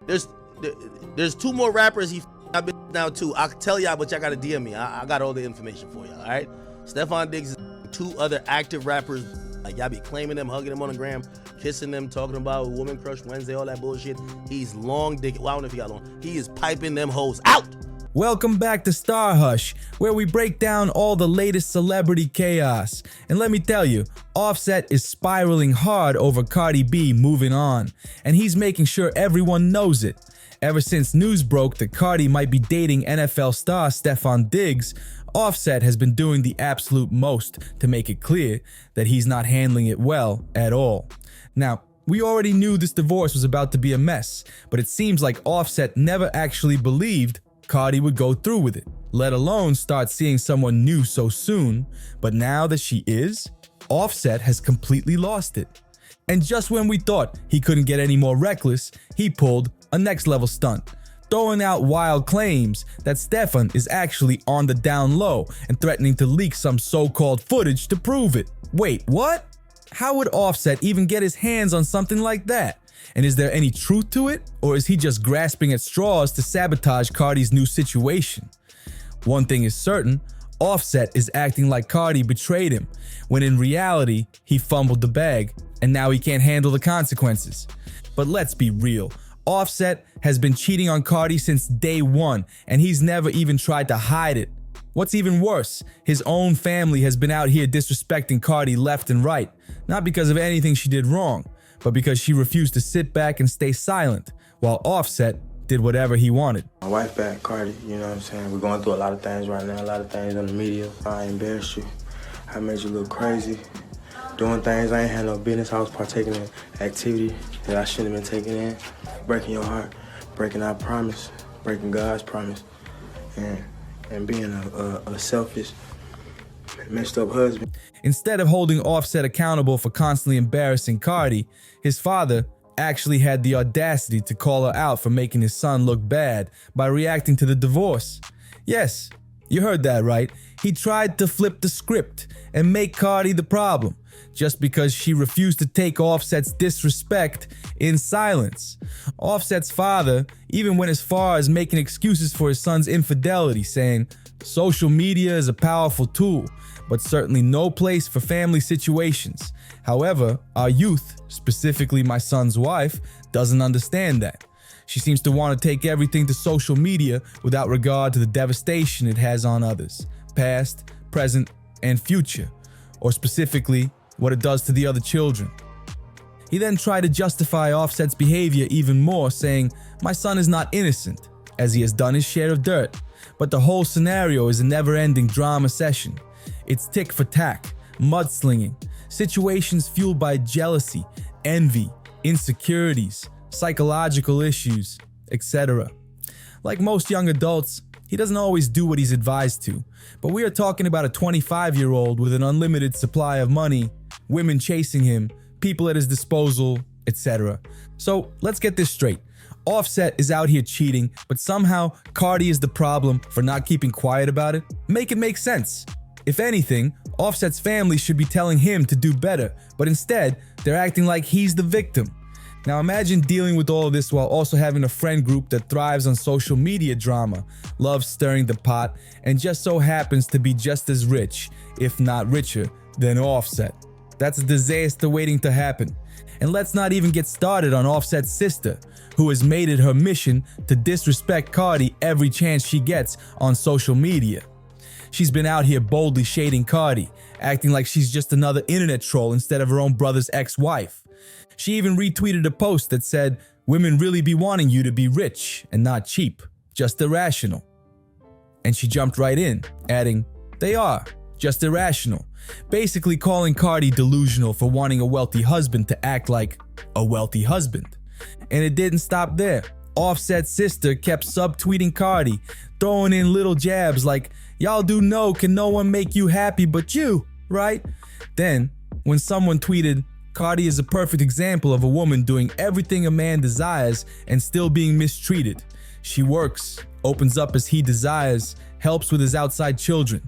There's there's two more rappers I've been now too. I'll tell y'all, but y'all gotta DM me. I got all the information for y'all, all right? Stefon Diggs is two other active rappers. Like, y'all be claiming them, hugging them on the gram, kissing them, talking about Woman Crush Wednesday, all that bullshit. He's long dick. Well, I don't know if he got long. He is piping them hoes out. Welcome back to StarHush, where we break down all the latest celebrity chaos. And let me tell you, Offset is spiraling hard over Cardi B moving on, and he's making sure everyone knows it. Ever since news broke that Cardi might be dating NFL star Stefon Diggs, Offset has been doing the absolute most to make it clear that he's not handling it well at all. Now, we already knew this divorce was about to be a mess, but it seems like Offset never actually believed Cardi would go through with it, let alone start seeing someone new so soon. But now that she is, Offset has completely lost it. And just when we thought he couldn't get any more reckless, he pulled a next level stunt, throwing out wild claims that Stefon is actually on the down low and threatening to leak some so-called footage to prove it. Wait, what? How would Offset even get his hands on something like that? And is there any truth to it? Or is he just grasping at straws to sabotage Cardi's new situation? One thing is certain, Offset is acting like Cardi betrayed him, when in reality, he fumbled the bag, and now he can't handle the consequences. But let's be real, Offset has been cheating on Cardi since day one, and he's never even tried to hide it. What's even worse, his own family has been out here disrespecting Cardi left and right, not because of anything she did wrong, but because she refused to sit back and stay silent, while Offset did whatever he wanted. My wife back, Cardi, you know what I'm saying? We're going through a lot of things right now, a lot of things on the media. I embarrassed you. I made you look crazy. Doing things I ain't had no business. I was partaking in activity that I shouldn't have been taking in. Breaking your heart, breaking our promise, breaking God's promise, and being a selfish, messed up husband. Instead of holding Offset accountable for constantly embarrassing Cardi, his father actually had the audacity to call her out for making his son look bad by reacting to the divorce. Yes, you heard that right. He tried to flip the script and make Cardi the problem, just because she refused to take Offset's disrespect in silence. Offset's father even went as far as making excuses for his son's infidelity, saying, "Social media is a powerful tool, but certainly no place for family situations. However, our youth, specifically my son's wife, doesn't understand that. She seems to want to take everything to social media without regard to the devastation it has on others, past, present, and future, or specifically, what it does to the other children." He then tried to justify Offset's behavior even more, saying, "My son is not innocent, as he has done his share of dirt, but the whole scenario is a never-ending drama session. It's tick for tack, mudslinging, situations fueled by jealousy, envy, insecurities, psychological issues, etc." Like most young adults, he doesn't always do what he's advised to, but we are talking about a 25-year-old with an unlimited supply of money, women chasing him, people at his disposal, etc. So let's get this straight. Offset is out here cheating, but somehow Cardi is the problem for not keeping quiet about it? Make it make sense. If anything, Offset's family should be telling him to do better, but instead, they're acting like he's the victim. Now imagine dealing with all of this while also having a friend group that thrives on social media drama, loves stirring the pot, and just so happens to be just as rich, if not richer, than Offset. That's a disaster waiting to happen. And let's not even get started on Offset's sister, who has made it her mission to disrespect Cardi every chance she gets on social media. She's been out here boldly shading Cardi, acting like she's just another internet troll instead of her own brother's ex-wife. She even retweeted a post that said, "Women really be wanting you to be rich and not cheap, just irrational." And she jumped right in, adding, "They are, just irrational," basically calling Cardi delusional for wanting a wealthy husband to act like a wealthy husband. And it didn't stop there. Offset's sister kept subtweeting Cardi, throwing in little jabs like, "Y'all do know can no one make you happy but you, right?" Then, when someone tweeted, "Cardi is a perfect example of a woman doing everything a man desires and still being mistreated. She works, opens up as he desires, helps with his outside children."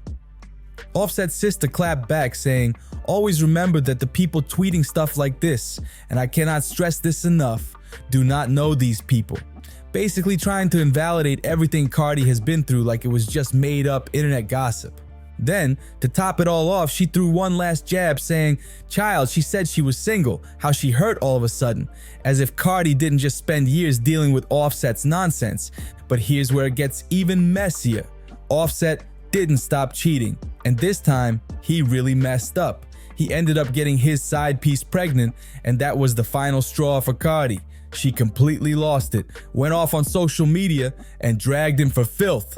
Offset's sister clapped back saying, "Always remember that the people tweeting stuff like this, and I cannot stress this enough, do not know these people. basically trying to invalidate everything Cardi has been through like it was just made up internet gossip. Then, to top it all off, she threw one last jab saying, "Child, she said she was single, how she hurt all of a sudden," as if Cardi didn't just spend years dealing with Offset's nonsense. But here's where it gets even messier. Offset didn't stop cheating, and this time, he really messed up. He ended up getting his side piece pregnant, and that was the final straw for Cardi. She completely lost it, went off on social media, and dragged him for filth.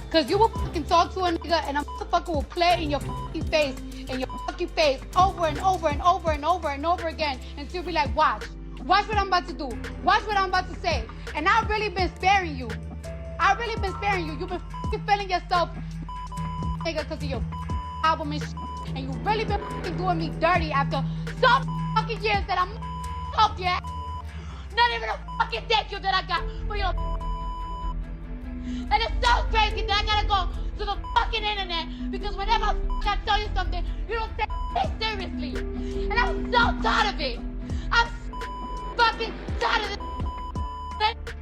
Cause you will fucking talk to a nigga and a motherfucker will play in your fucking face, over and over and over and over and over again, and she'll be like, watch what I'm about to do, watch what I'm about to say. And I've really been sparing you. You've been fucking feeling yourself, nigga, cause of your album and shit. And you've really been fucking doing me dirty after so fucking years that I'm up, yeah? Not even a fucking thank you that I got for your. And it's so crazy that I gotta go to the fucking internet because whenever I tell you something, you don't take it seriously. And I'm so tired of it. I'm fucking tired of this.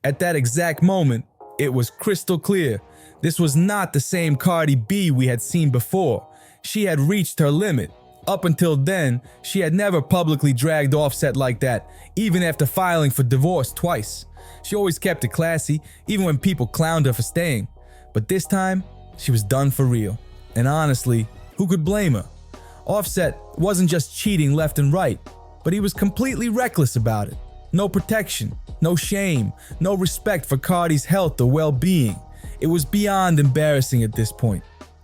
At that exact moment, it was crystal clear. This was not the same Cardi B we had seen before. She had reached her limit. Up until then, she had never publicly dragged Offset like that, even after filing for divorce twice. She always kept it classy, even when people clowned her for staying. But this time, she was done for real. And honestly, who could blame her? Offset wasn't just cheating left and right, but he was completely reckless about it. No protection, no shame, no respect for Cardi's health or well-being. It was beyond embarrassing at this point.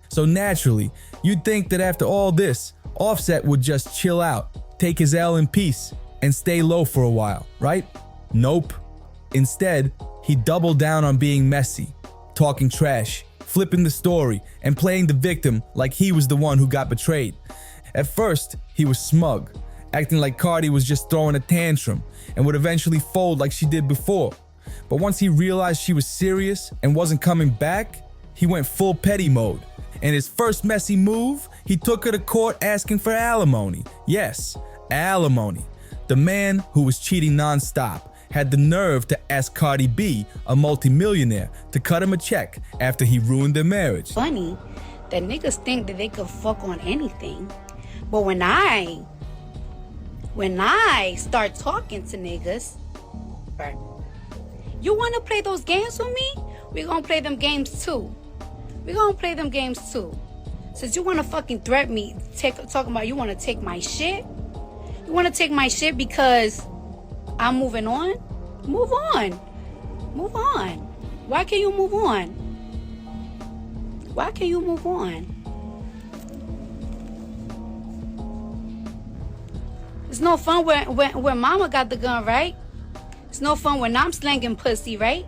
So naturally, you'd think that after all this, Offset would just chill out, take his L in peace, and stay low for a while, right? Nope. Instead, he doubled down on being messy, talking trash, flipping the story, and playing the victim like he was the one who got betrayed. At first, he was smug, acting like Cardi was just throwing a tantrum and would eventually fold like she did before. But once he realized she was serious and wasn't coming back, he went full petty mode. And his first messy move, he took her to court asking for alimony. Yes, alimony. The man who was cheating nonstop had the nerve to ask Cardi B, a multimillionaire, to cut him a check after he ruined their marriage. Funny that niggas think that they could fuck on anything. But when I start talking to niggas, you wanna play those games with me? We gonna play them games too. Since you wanna fucking threaten me, talking about you wanna take my shit? You wanna take my shit because I'm moving on? Move on. Why can't you move on? It's no fun when mama got the gun, right? It's no fun when I'm slanging pussy, right?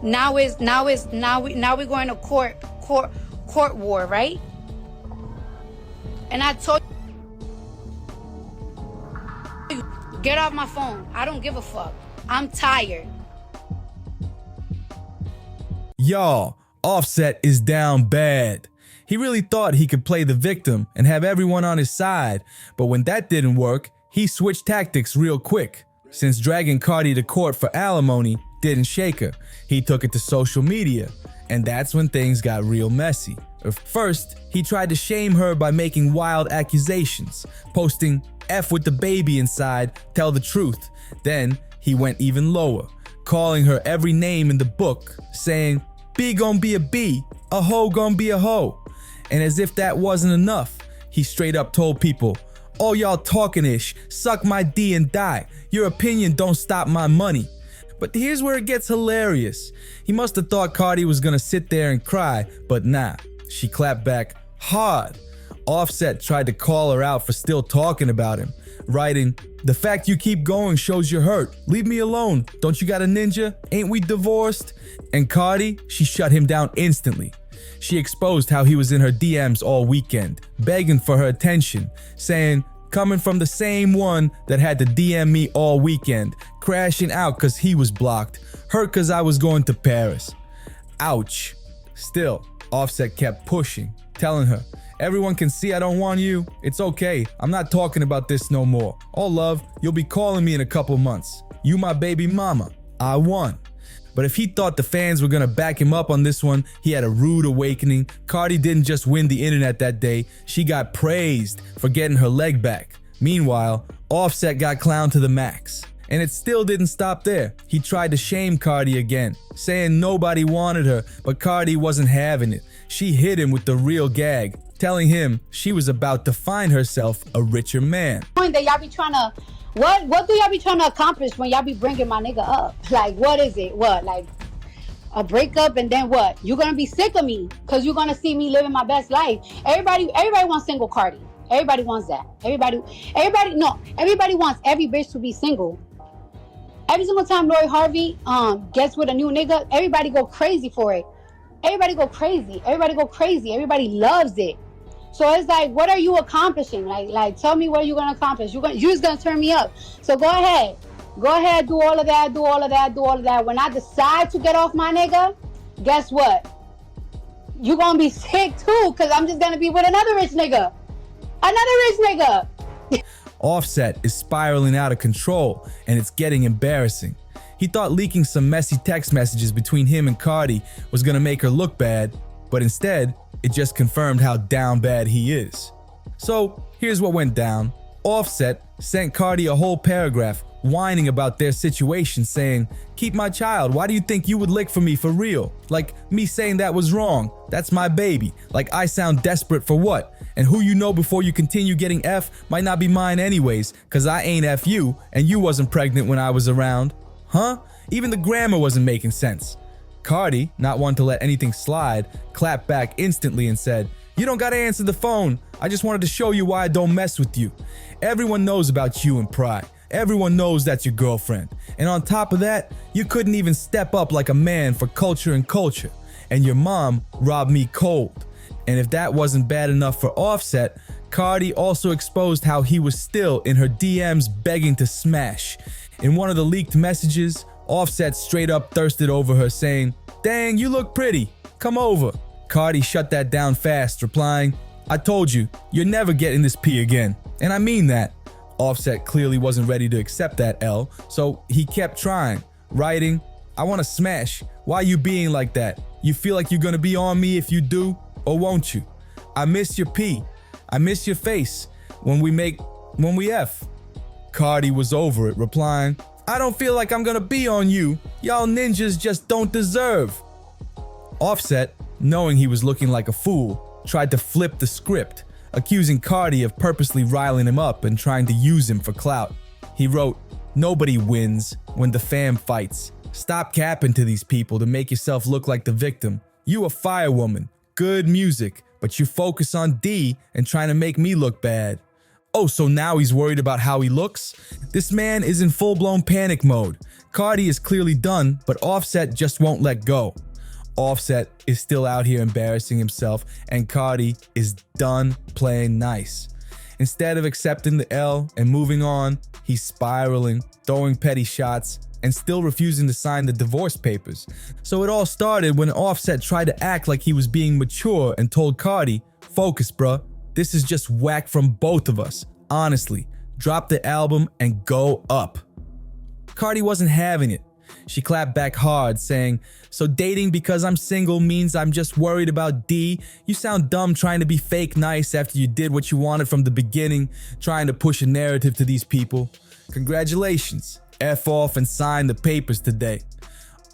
Now we're going to court war, right? And I told you, get off my phone. I don't give a fuck. I'm tired. Y'all, Offset is down bad. He really thought he could play the victim and have everyone on his side, but when that didn't work, he switched tactics real quick. Since dragging Cardi to court for alimony didn't shake her, he took it to social media, and that's when things got real messy. First, he tried to shame her by making wild accusations, posting "F with the baby inside, tell the truth." Then, he went even lower, calling her every name in the book, saying, "B gon' be a B, a hoe gon' be a hoe." And as if that wasn't enough, he straight up told people, "All y'all talking-ish, suck my D and die. Your opinion don't stop my money." But here's where it gets hilarious. He must have thought Cardi was gonna sit there and cry, but nah, she clapped back hard. Offset tried to call her out for still talking about him, writing, "The fact you keep going shows you're hurt. Leave me alone. Don't you got a ninja? Ain't we divorced?" And Cardi, she shut him down instantly. She exposed how he was in her DMs all weekend, begging for her attention, saying, "Coming from the same one that had to DM me all weekend, crashing out cause he was blocked, hurt cause I was going to Paris." Ouch. Still, Offset kept pushing, telling her, Everyone can see I don't want you. It's okay. I'm not talking about this no more. All love, you'll be calling me in a couple months. You my baby mama. I won. But if he thought the fans were gonna back him up on this one, he had a rude awakening. Cardi didn't just win the internet that day, she got praised for getting her leg back. Meanwhile, Offset got clowned to the max. And it still didn't stop there. He tried to shame Cardi again, saying nobody wanted her, but Cardi wasn't having it. She hit him with the real gag, telling him she was about to find herself a richer man. That y'all be trying to, what do y'all be trying to accomplish when y'all be bringing my nigga up? Like, what is it? What, like a breakup and then what? You're gonna be sick of me because you're gonna see me living my best life. Everybody wants single Cardi. Everybody wants that. Everybody wants every bitch to be single. Every single time Lori Harvey gets with a new nigga, everybody go crazy for it. Everybody go crazy. Everybody loves it. So it's like, what are you accomplishing? Like tell me what you're gonna accomplish. You're just gonna turn me up. So go ahead, do all of that. When I decide to get off my nigga, guess what? You're gonna be sick too, because I'm just gonna be with another rich nigga. Offset is spiraling out of control, and it's getting embarrassing. He thought leaking some messy text messages between him and Cardi was gonna make her look bad, but instead, it just confirmed how down bad he is. So, here's what went down. Offset sent Cardi a whole paragraph whining about their situation, saying, "Keep my child, why do you think you would lick for me for real? Like, me saying that was wrong, that's my baby. Like, I sound desperate for what? And who you know before you continue getting F might not be mine anyways, cause I ain't F you, and you wasn't pregnant when I was around. Huh? Even the grammar wasn't making sense." Cardi, not one to let anything slide, clapped back instantly and said, "You don't gotta answer the phone. I just wanted to show you why I don't mess with you. Everyone knows about you and Pride. Everyone knows that's your girlfriend. And on top of that, you couldn't even step up like a man for culture and culture. And your mom robbed me cold." And if that wasn't bad enough for Offset, Cardi also exposed how he was still in her DMs begging to smash. In one of the leaked messages, Offset straight up thirsted over her, saying, "Dang, you look pretty. Come over." Cardi shut that down fast, replying, "I told you, you're never getting this P again. And I mean that." Offset clearly wasn't ready to accept that L, so he kept trying, writing, "I wanna smash. Why you being like that? You feel like you're gonna be on me if you do, or won't you? I miss your P. I miss your face when we F." Cardi was over it, replying, "I don't feel like I'm gonna be on you. Y'all ninjas just don't deserve." Offset, knowing he was looking like a fool, tried to flip the script, accusing Cardi of purposely riling him up and trying to use him for clout. He wrote, "Nobody wins when the fam fights. Stop capping to these people to make yourself look like the victim. You a firewoman, good music, but you focus on D and trying to make me look bad." Oh, so now he's worried about how he looks? This man is in full-blown panic mode. Cardi is clearly done, but Offset just won't let go. Offset is still out here embarrassing himself, and Cardi is done playing nice. Instead of accepting the L and moving on, he's spiraling, throwing petty shots, and still refusing to sign the divorce papers. So it all started when Offset tried to act like he was being mature and told Cardi, "Focus, bruh. This is just whack from both of us. Honestly, drop the album and go up." Cardi wasn't having it. She clapped back hard, saying, "So dating because I'm single means I'm just worried about D? You sound dumb trying to be fake nice after you did what you wanted from the beginning, trying to push a narrative to these people. Congratulations. F off and sign the papers today."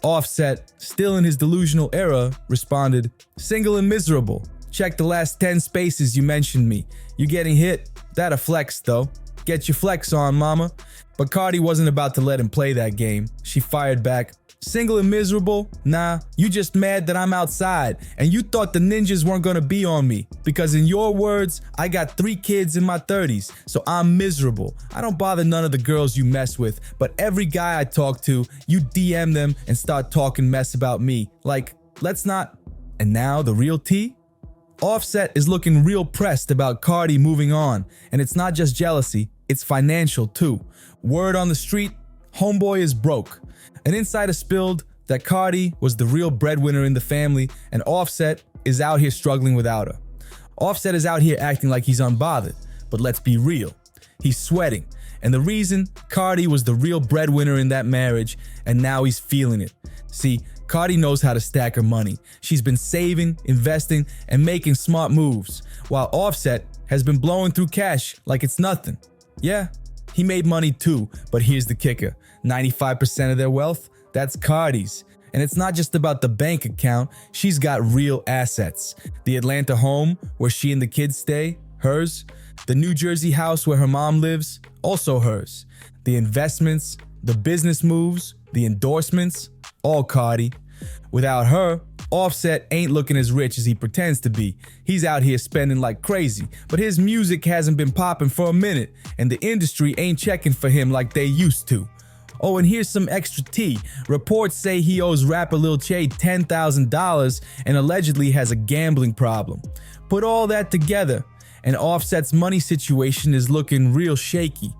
Offset, still in his delusional era, responded, "Single and miserable. Check the last 10 spaces you mentioned me. You getting hit? That a flex though. Get your flex on, mama." But Cardi wasn't about to let him play that game. She fired back, "Single and miserable? Nah, you just mad that I'm outside and you thought the ninjas weren't gonna be on me. Because in your words, I got 3 kids in my 30s, so I'm miserable. I don't bother none of the girls you mess with, but every guy I talk to, you DM them and start talking mess about me. Like, let's not..." And now the real tea? Offset is looking real pressed about Cardi moving on, and it's not just jealousy, it's financial too. Word on the street, homeboy is broke. An insider spilled that Cardi was the real breadwinner in the family and Offset is out here struggling without her. Offset is out here acting like he's unbothered, but let's be real. He's sweating, and the reason, Cardi was the real breadwinner in that marriage, and now he's feeling it. See, Cardi knows how to stack her money. She's been saving, investing, and making smart moves, while Offset has been blowing through cash like it's nothing. Yeah, he made money too, but here's the kicker. 95% of their wealth, that's Cardi's. And it's not just about the bank account, she's got real assets. The Atlanta home where she and the kids stay, hers. The New Jersey house where her mom lives, also hers. The investments, the business moves, the endorsements, all Cardi. Without her, Offset ain't looking as rich as he pretends to be. He's out here spending like crazy, but his music hasn't been popping for a minute, and the industry ain't checking for him like they used to. Oh, and here's some extra tea. Reports say he owes rapper Lil Che $10,000 and allegedly has a gambling problem. Put all that together, and Offset's money situation is looking real shaky.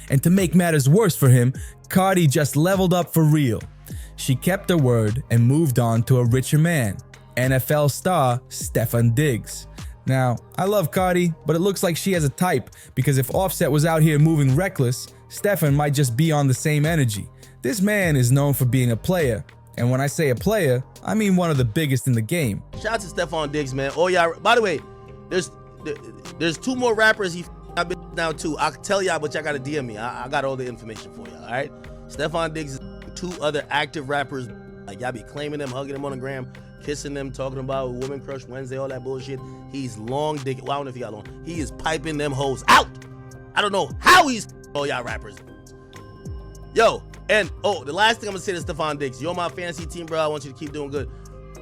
And to make matters worse for him, Cardi just leveled up for real. She kept her word and moved on to a richer man, NFL star Stefon Diggs. Now, I love Cardi, but it looks like she has a type, because if Offset was out here moving reckless, Stefon might just be on the same energy. This man is known for being a player, and when I say a player, I mean one of the biggest in the game. Shout out to Stefon Diggs, man. Oh yeah, by the way, there's two more rappers he I've been now too. I'll tell y'all, but y'all gotta DM me. I got all the information for y'all, all right? Stefon Diggs is two other active rappers. Like, y'all be claiming them, hugging them on the gram, kissing them, talking about Women Crush Wednesday, all that bullshit. He's long dick. Well, I don't know if he got long. He is piping them hoes out. I don't know how he's all y'all rappers. Yo, and the last thing I'm gonna say to Stefon Diggs, you're on my fantasy team, bro. I want you to keep doing good.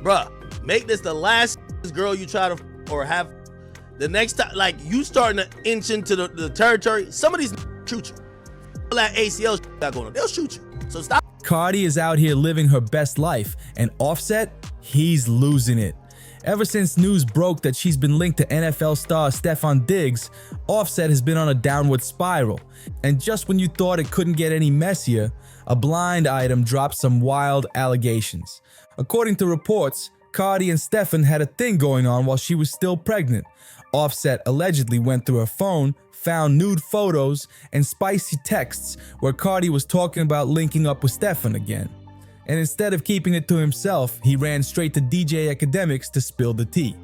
Bruh, make this the last girl you try to or have the next time, like, you starting to inch into the territory, some of these shoot you. All that ACL got going on, they'll shoot you. So stop. Cardi is out here living her best life, and Offset, he's losing it. Ever since news broke that she's been linked to NFL star Stefon Diggs, Offset has been on a downward spiral. And just when you thought it couldn't get any messier, a blind item dropped some wild allegations. According to reports, Cardi and Stefon had a thing going on while she was still pregnant. Offset allegedly went through her phone, found nude photos, and spicy texts where Cardi was talking about linking up with Stefon again. And instead of keeping it to himself, he ran straight to DJ Academics to spill the tea.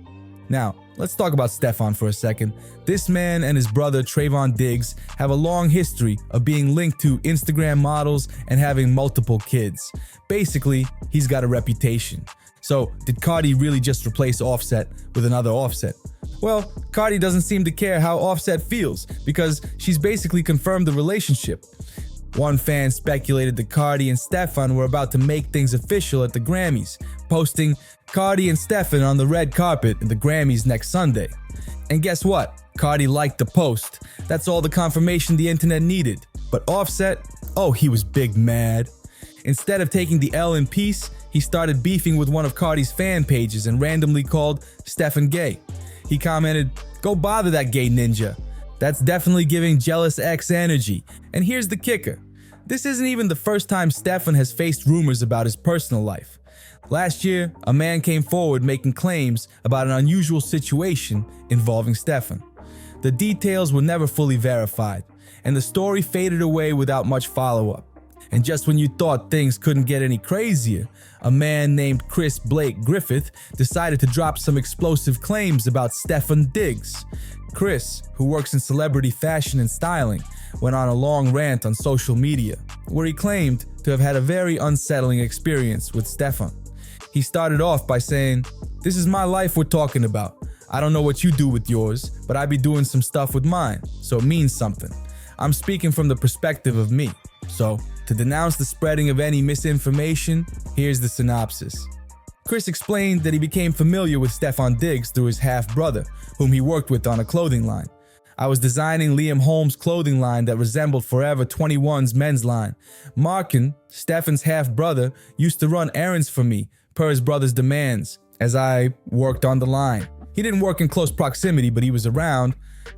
Now, let's talk about Stefon for a second. This man and his brother Trayvon Diggs have a long history of being linked to Instagram models and having multiple kids. Basically, he's got a reputation. So, did Cardi really just replace Offset with another Offset? Well, Cardi doesn't seem to care how Offset feels, because she's basically confirmed the relationship. One fan speculated that Cardi and Stefon were about to make things official at the Grammys, posting Cardi and Stefon on the red carpet at the Grammys next Sunday. And guess what? Cardi liked the post. That's all the confirmation the internet needed. But Offset, oh, he was big mad. Instead of taking the L in peace, he started beefing with one of Cardi's fan pages and randomly called Stefon gay. He commented, "Go bother that gay ninja. That's definitely giving jealous ex energy." And here's the kicker. This isn't even the first time Stefon has faced rumors about his personal life. Last year, a man came forward making claims about an unusual situation involving Stefon. The details were never fully verified, and the story faded away without much follow-up. And just when you thought things couldn't get any crazier, a man named Chris Blake Griffith decided to drop some explosive claims about Stefon Diggs. Chris, who works in celebrity fashion and styling, went on a long rant on social media, where he claimed to have had a very unsettling experience with Stefon. He started off by saying, "This is my life we're talking about. I don't know what you do with yours, but I be doing some stuff with mine, so it means something. I'm speaking from the perspective of me. So, to denounce the spreading of any misinformation, here's the synopsis." Chris explained that he became familiar with Stefon Diggs through his half-brother, whom he worked with on a clothing line. "I was designing Liam Holmes' clothing line that resembled Forever 21's men's line. Markin, Stefon's half-brother, used to run errands for me, per his brother's demands, as I worked on the line. He didn't work in close proximity, but he was around."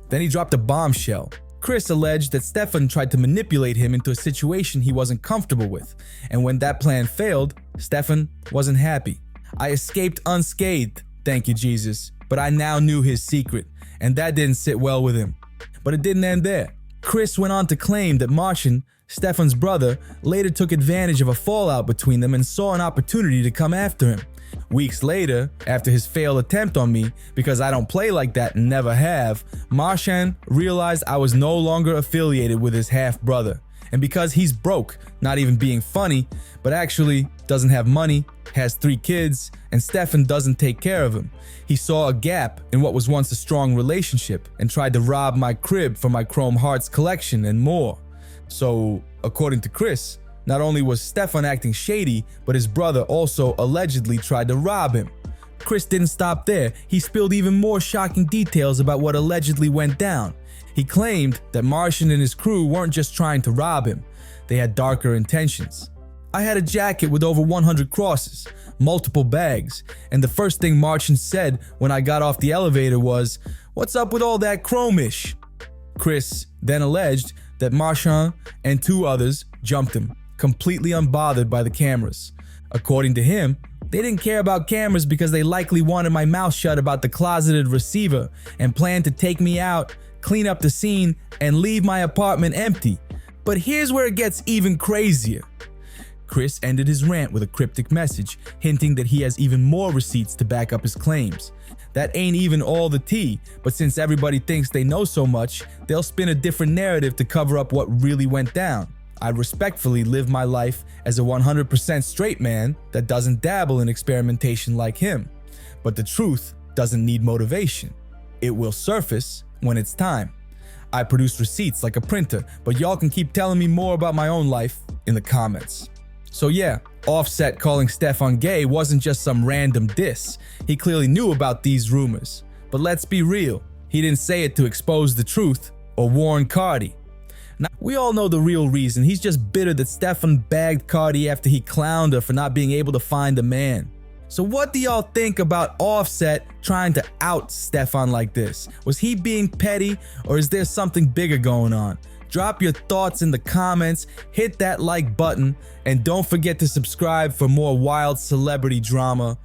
Then he dropped a bombshell. Chris alleged that Stefon tried to manipulate him into a situation he wasn't comfortable with, and when that plan failed, Stefon wasn't happy. "I escaped unscathed, thank you Jesus," but I now knew his secret, and that didn't sit well with him. But it didn't end there. Chris went on to claim that Martian, Stefon's brother, later took advantage of a fallout between them and saw an opportunity to come after him. Weeks later, after his failed attempt on me, because I don't play like that and never have, Martian realized I was no longer affiliated with his half-brother. And because he's broke, not even being funny, but actually doesn't have money, has 3 kids, and Stefon doesn't take care of him, he saw a gap in what was once a strong relationship and tried to rob my crib for my Chrome Hearts collection and more. So, according to Chris, not only was Stefon acting shady, but his brother also allegedly tried to rob him. Chris didn't stop there. He spilled even more shocking details about what allegedly went down. He claimed that Martian and his crew weren't just trying to rob him, they had darker intentions. I had a jacket with over 100 crosses, multiple bags, and the first thing Martian said when I got off the elevator was, "What's up with all that chromish?" Chris then alleged that Martian and 2 others jumped him, completely unbothered by the cameras. According to him, they didn't care about cameras because they likely wanted my mouth shut about the closeted receiver and planned to take me out, clean up the scene, and leave my apartment empty. But here's where it gets even crazier. Chris ended his rant with a cryptic message, hinting that he has even more receipts to back up his claims. That ain't even all the tea, but since everybody thinks they know so much, they'll spin a different narrative to cover up what really went down. I respectfully live my life as a 100% straight man that doesn't dabble in experimentation like him. But the truth doesn't need motivation. It will surface when it's time. I produce receipts like a printer, but y'all can keep telling me more about my own life in the comments. So yeah, Offset calling Stefon gay wasn't just some random diss. He clearly knew about these rumors. But let's be real, he didn't say it to expose the truth or warn Cardi. Now, we all know the real reason. He's just bitter that Stefon bagged Cardi after he clowned her for not being able to find a man. So what do y'all think about Offset trying to out Stefon like this? Was he being petty, or is there something bigger going on? Drop your thoughts in the comments, hit that like button, and don't forget to subscribe for more wild celebrity drama